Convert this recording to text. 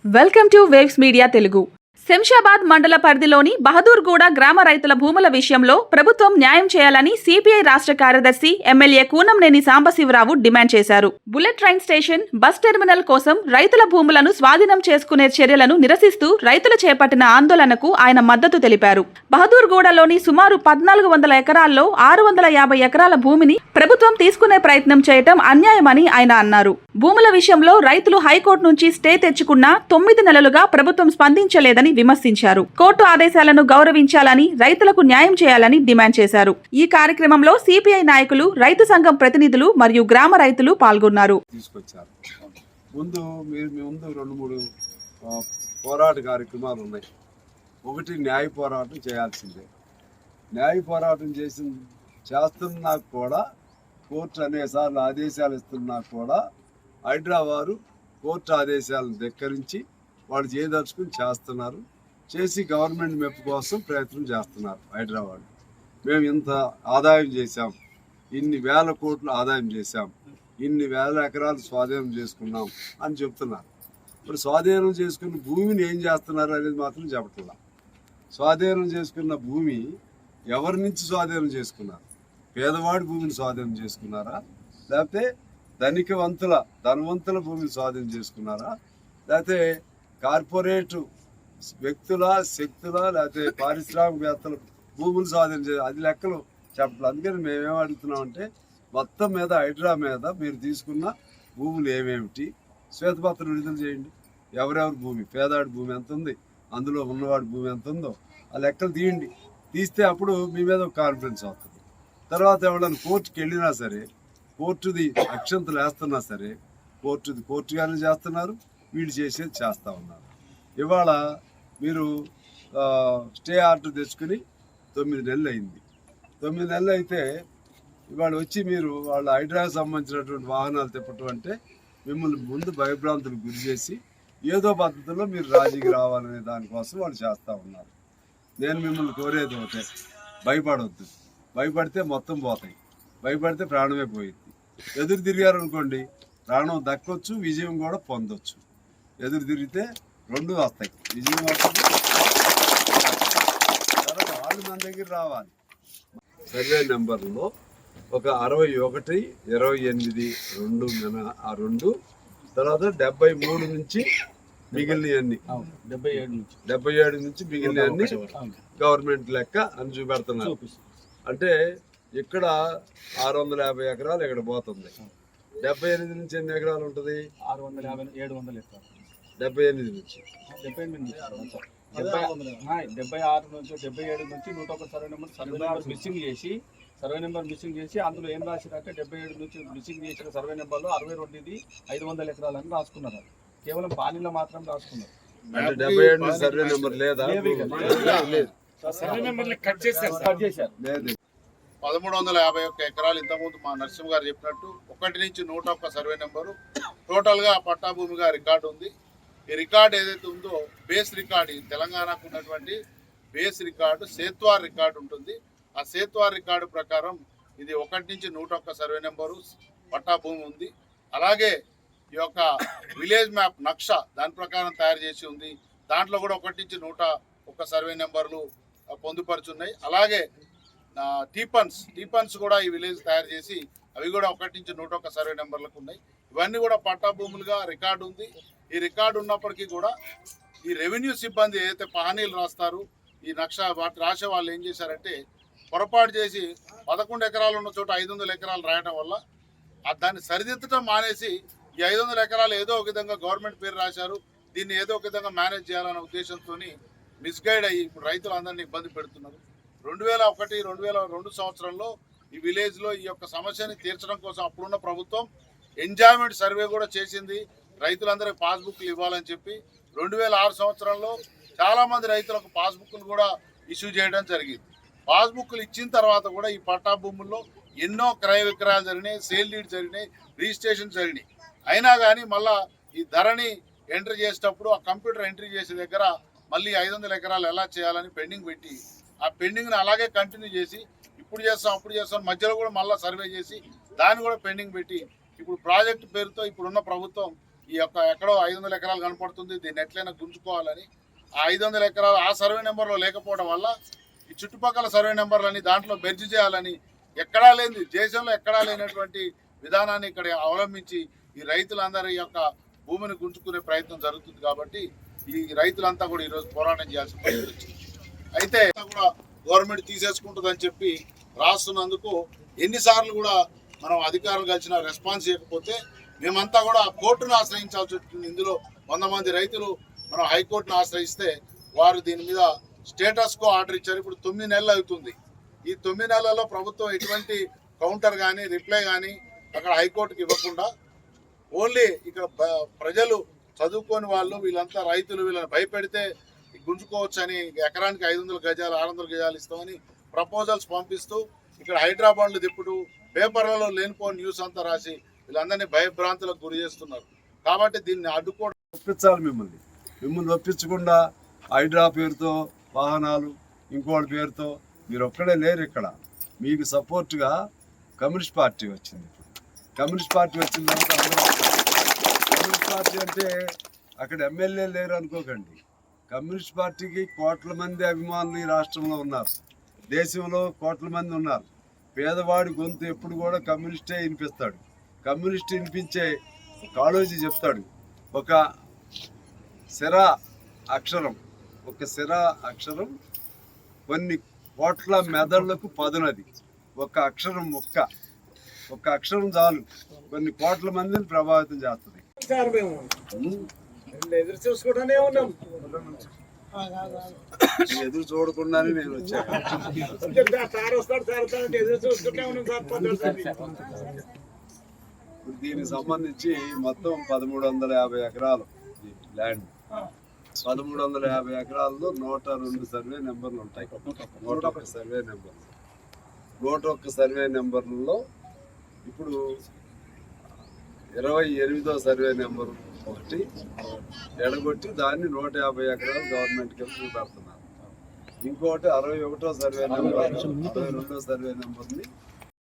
Welcome to waves media Telugu. Shamshabad మండల పరిధిలోని బహదూర్గూడ గ్రామ రైతుల భూముల విషయంలో ప్రభుత్వం న్యాయం చేయాలని సిపిఐ రాష్ట్ర కార్యదర్శి ఎమ్మెల్యే కూనంనేని సాంబశివరావు డిమాండ్ చేశారు. Bullet train station, bus terminal కోసం రైతుల భూములను స్వాధీనం చేసుకునే చర్యలను నిరసిస్తూ రైతులు చేపట్టిన ఆందోళనకు ఆయన మద్దతు తెలిపారు. బహదూర్గూడలోని సుమారు 1400 ఎకరాల్లో 650 ఎకరాల భూమిని ప్రభుత్వం తీసుకునే ప్రయత్నం చేయటం అన్యాయమని ఆయన అన్నారు. భూముల విషయంలో రైతులు హైకోర్టు నుంచి స్టే తెచ్చుకున్న 9 నెలలుగా ప్రభుత్వం స్పందించలేదని విమర్శించారు. కోర్టు ఆదేశాలను గౌరవించాలని, రైతులకు న్యాయం చేయాలని డిమాండ్ చేశారు. ఈ కార్యక్రమంలో సిపిఐ నాయకులు, రైతు సంఘం ప్రతినిధులు మరియు గ్రామ రైతులు పాల్గొన్నారు. ముందు 2-3 పోరాట కార్యక్రమాలు ఉన్నాయి. ఒకటి న్యాయ పోరాటం చేయాల్సిందే. న్యాయ పోరాటం చేస్తున్నా కూడా కోర్టు అనేసార్లు ఆదేశాలు ఇస్తున్నా కూడా హైదరాబాదు కోర్టు ఆదేశాలను ధిక్కరించి వాళ్ళు చేయదలుచుకుని చేస్తున్నారు. చేసి గవర్నమెంట్ మెప్పు కోసం ప్రయత్నం చేస్తున్నారు. హైదరాబాద్ మేము ఇంత ఆదాయం చేశాం, ఇన్ని వేల కోట్లు ఆదాయం చేశాం, ఇన్ని వేల ఎకరాలు స్వాధీనం చేసుకున్నాం అని చెప్తున్నారు. మరి స్వాధీనం చేసుకున్న భూమిని ఏం చేస్తున్నారు అనేది మాత్రం చెప్పట్లా. స్వాధీనం చేసుకున్న భూమి ఎవరి నుంచి స్వాధీనం చేసుకున్నారు? పేదవాడి భూమిని స్వాధీనం చేసుకున్నారా, లేకపోతే ధనవంతుల భూమిని స్వాధీనం చేసుకున్నారా, లేకపోతే కార్పొరేట్ వ్యక్తుల, శక్తుల, లేకపోతే పారిశ్రామికవేత్తల భూములు స్వాధీనం చేయాలి? అది లెక్కలు చెప్పట్లేదు. అందుకని మేమేం అడుగుతున్నామంటే మొత్తం మీద హైడ్రా మీద మీరు తీసుకున్న భూములు ఏమేమిటి శ్వేతపత్రం విడుదల చేయండి. ఎవరెవరి భూమి, పేదాడి భూమి ఎంత ఉంది, అందులో ఉన్నవాడి భూమి ఎంత ఉందో ఆ లెక్కలు తీయండి. తీస్తే అప్పుడు మీ మీద ఒక కాన్ఫిడెన్స్ అవుతుంది. తర్వాత ఎవరైనా కోర్టుకి వెళ్ళినా సరే, కోర్టుది అక్షంతలు వేస్తున్నా సరే కోర్టుగానే చేస్తున్నారు, వీళ్ళు చేసేది చేస్తూ ఉన్నారు. ఇవాళ మీరు స్టే ఆర్డర్ తెచ్చుకుని 9 నెలలు అయింది. 9 నెలలు అయితే ఇవాళ వచ్చి మీరు వాళ్ళ హైడ్రాకి సంబంధించినటువంటి వాహనాలు తిప్పటం అంటే మిమ్మల్ని ముందు భయభ్రాంతులకు గురి చేసి ఏదో పద్ధతిలో మీరు రాజీకి రావాలనే దానికోసం వాళ్ళు చేస్తూ ఉన్నారు. నేను మిమ్మల్ని కోరేది ఒకటే, భయపడవద్దు. భయపడితే మొత్తం పోతాయి, భయపడితే ప్రాణమే పోయింది. ఎదురు తిరిగారు అనుకోండి, ప్రాణం దక్కొచ్చు, విజయం కూడా పొందొచ్చు. ఎదురు తిరిగితే 2 వస్తాయి, విజయం వస్తుంది, తర్వాత వాళ్ళు మన దగ్గర రావాలి. సర్వే నెంబర్లో ఒక 61, 28, 2 తర్వాత 73 నుంచి మిగిలినవన్నీ, 77 నుంచి మిగిలినవన్నీ గవర్నమెంట్ లెక్క అని చూపెడుతున్నారు. అంటే ఇక్కడ 650 ఎకరాలు ఇక్కడ పోతుంది. 78 నుంచి ఎన్ని ఎకరాలు ఉంటుంది? 700 ఎకరాలు. 78 నుంచి 76 నుంచి 77 నుంచి 101 సర్వే నెంబర్ మిస్సింగ్ చేసి అందులో ఏం రాసినాక 77 నుంచి మిస్సింగ్ చేసిన సర్వే నెంబర్లో 62 500 ఎకరాలని రాసుకున్నారు. కేవలం పానీలో మాత్రం రాసుకున్నారు. 77 సర్వే నెంబర్ లేదా? 1351 ఎకరాలు ఇంతకుముందు మా నరసింహ గారు చెప్పినట్టు 1 నుంచి 101 సర్వే నెంబరు టోటల్గా పట్టాభూమిగా రికార్డు ఉంది. ఈ రికార్డు ఏదైతే ఉందో బేస్ రికార్డు, తెలంగాణకు ఉన్నటువంటి బేస్ రికార్డు సేత్వార్ రికార్డు ఉంటుంది. ఆ సేత్వార్ రికార్డు ప్రకారం ఇది 1 నుంచి 101 సర్వే నెంబరు పట్టాభూమి ఉంది. అలాగే ఈ యొక్క విలేజ్ మ్యాప్ నక్షా దాని ప్రకారం తయారు చేసి ఉంది. దాంట్లో కూడా 1 నుంచి 101 సర్వే నెంబర్లు పొందుపరుచున్నాయి. అలాగే టీపన్స్ కూడా ఈ విలేజ్ తయారు చేసి అవి కూడా 1 నుంచి 101 సర్వే నెంబర్లకు ఉన్నాయి. ఇవన్నీ కూడా పట్టాభూములుగా రికార్డు ఉంది. ఈ రికార్డు ఉన్నప్పటికీ కూడా ఈ రెవెన్యూ సిబ్బంది ఏదైతే పహానీలు రాస్తారు, ఈ నక్షా వాటి రాసే వాళ్ళు ఏం చేశారంటే పొరపాటు చేసి 11 ఎకరాలు ఉన్న చోట 500 ఎకరాలు రాయడం వల్ల దాన్ని సరిదిద్దటం మానేసి ఈ 500 ఎకరాలు ఏదో ఒక విధంగా గవర్నమెంట్ పేరు రాశారు, దీన్ని ఏదో ఒక విధంగా మేనేజ్ చేయాలనే ఉద్దేశంతో మిస్గైడ్ అయ్యి ఇప్పుడు రైతులందరినీ ఇబ్బంది పెడుతున్నారు. 2001-2002 సంవత్సరంలో ఈ విలేజ్లో ఈ యొక్క సమస్యని తీర్చడం కోసం అప్పుడున్న ప్రభుత్వం ఎంజాయ్మెంట్ సర్వే కూడా చేసింది. రైతులందరికీ పాస్బుక్లు ఇవ్వాలని చెప్పి 2006 సంవత్సరంలో చాలామంది రైతులకు పాస్బుక్లు కూడా ఇష్యూ చేయడం జరిగింది. పాస్బుక్లు ఇచ్చిన తర్వాత కూడా ఈ పట్టా భూముల్లో ఎన్నో క్రయ విక్రయాలు జరిగినాయి, సేల్ డీడ్ జరిగినాయి, రిజిస్ట్రేషన్ జరిగినాయి. అయినా కానీ మళ్ళీ ఈ ధరని ఎంట్రీ చేసేటప్పుడు ఆ కంప్యూటర్ ఎంట్రీ చేసే దగ్గర మళ్ళీ 500 ఎకరాలు ఎలా చేయాలని పెండింగ్ పెట్టి ఆ పెండింగ్ని అలాగే కంటిన్యూ చేసి ఇప్పుడు చేస్తాం అప్పుడు చేస్తాం మధ్యలో కూడా మళ్ళీ సర్వే చేసి దాన్ని కూడా పెండింగ్ పెట్టి ఇప్పుడు ప్రాజెక్టు పేరుతో ఇప్పుడున్న ప్రభుత్వం ఈ యొక్క ఎక్కడో 500 ఎకరాలు కనపడుతుంది, దీన్ని ఎట్లయినా గుంజుకోవాలని ఆ 500 ఎకరాలు ఆ సర్వే నెంబర్లో లేకపోవడం వల్ల ఈ చుట్టుపక్కల సర్వే నెంబర్లని దాంట్లో బెర్జ్ చేయాలని ఎక్కడా లేని దేశంలో ఎక్కడా లేనటువంటి విధానాన్ని ఇక్కడ అవలంబించి ఈ రైతులందరి యొక్క భూమిని గుంజుకునే ప్రయత్నం జరుగుతుంది. కాబట్టి ఈ రైతులంతా కూడా ఈరోజు పోరాటం చేయాల్సిన పరిస్థితి వచ్చింది. అయితే కూడా గవర్నమెంట్ తీసేసుకుంటుందని చెప్పి రాస్తున్నందుకు ఎన్నిసార్లు కూడా మనం అధికారులు కలిసిన రెస్పాన్స్ ఇవ్వకపోతే మేమంతా కూడా కోర్టును ఆశ్రయించాల్సి వచ్చింది. ఇందులో 100 మంది రైతులు మనం హైకోర్టును ఆశ్రయిస్తే వారు దీని మీద స్టేటస్ కో ఆర్డర్ ఇచ్చారు. ఇప్పుడు 9 నెలలు అవుతుంది. ఈ 9 నెలల్లో ప్రభుత్వం ఎటువంటి కౌంటర్ కానీ రిప్లై కానీ అక్కడ హైకోర్టుకి ఇవ్వకుండా ఓన్లీ ఇక్కడ ప్రజలు చదువుకోని వాళ్ళు వీళ్ళంతా రైతులు వీళ్ళని భయపెడితే గుంజుకోవచ్చు అని ఎకరానికి 500 గజాలు 600 గజాలు ఇస్తామని ప్రపోజల్స్ పంపిస్తూ ఇక్కడ హైదరాబాద్లో తిప్పుడు పేపర్లలో లేనిపోని న్యూస్ అంతా రాసి వీళ్ళందరినీ భయభ్రాంతులకు గురి చేస్తున్నారు. కాబట్టి దీన్ని అడ్డుకోవడం ఒప్పించాలి. మిమ్మల్ని ఒప్పించకుండా హైడ్రా పేరుతో వాహనాలు ఇంకోటి పేరుతో మీరు ఒక్కడే లేరు. ఇక్కడ మీకు సపోర్ట్గా కమ్యూనిస్ట్ పార్టీ వచ్చింది. కమ్యూనిస్ట్ పార్టీ వచ్చిన తర్వాత కమ్యూనిస్ట్ పార్టీ అంటే అక్కడ ఎమ్మెల్యే లేరు అనుకోకండి. కమ్యూనిస్ట్ పార్టీకి కోట్ల మంది అభిమానులు ఈ రాష్ట్రంలో ఉన్నారు, దేశంలో కోట్ల మంది ఉన్నారు. పేదవాడి గొంతు ఎప్పుడు కూడా కమ్యూనిస్టే వినిపిస్తాడు. కమ్యూనిస్ట్ వినిపించే కాళోజీ చెప్తాడు, ఒక సిరా అక్షరం కొన్ని కోట్ల మెదళ్లకు పదునది. ఒక అక్షరం ఒక్క అక్షరం చాలు కొన్ని కోట్ల మందిని ప్రభావితం చేస్తుంది. ఎదురు చూసుకుంటానే ఉన్నాం. ఎదురు చూడకుండానే నేను వచ్చాను. ఎదురు చూసుకుంటా ఉన్నాం సార్. ఇప్పుడు దీనికి సంబంధించి మొత్తం 1350 ఎకరాలు ల్యాండ్. 1350 ఎకరాల్లో 102 సర్వే నెంబర్లు ఉంటాయి. 101 సర్వే నెంబర్లు. 101 సర్వే నెంబర్లలో ఇప్పుడు 28వ సర్వే నెంబర్ ఒకటి ఎడగొట్టి దాన్ని 150 ఎకరాలు గవర్నమెంట్కి పెడుతున్నారు. ఇంకోటి 61వ సర్వే నెంబర్ 62వ సర్వే నెంబర్ని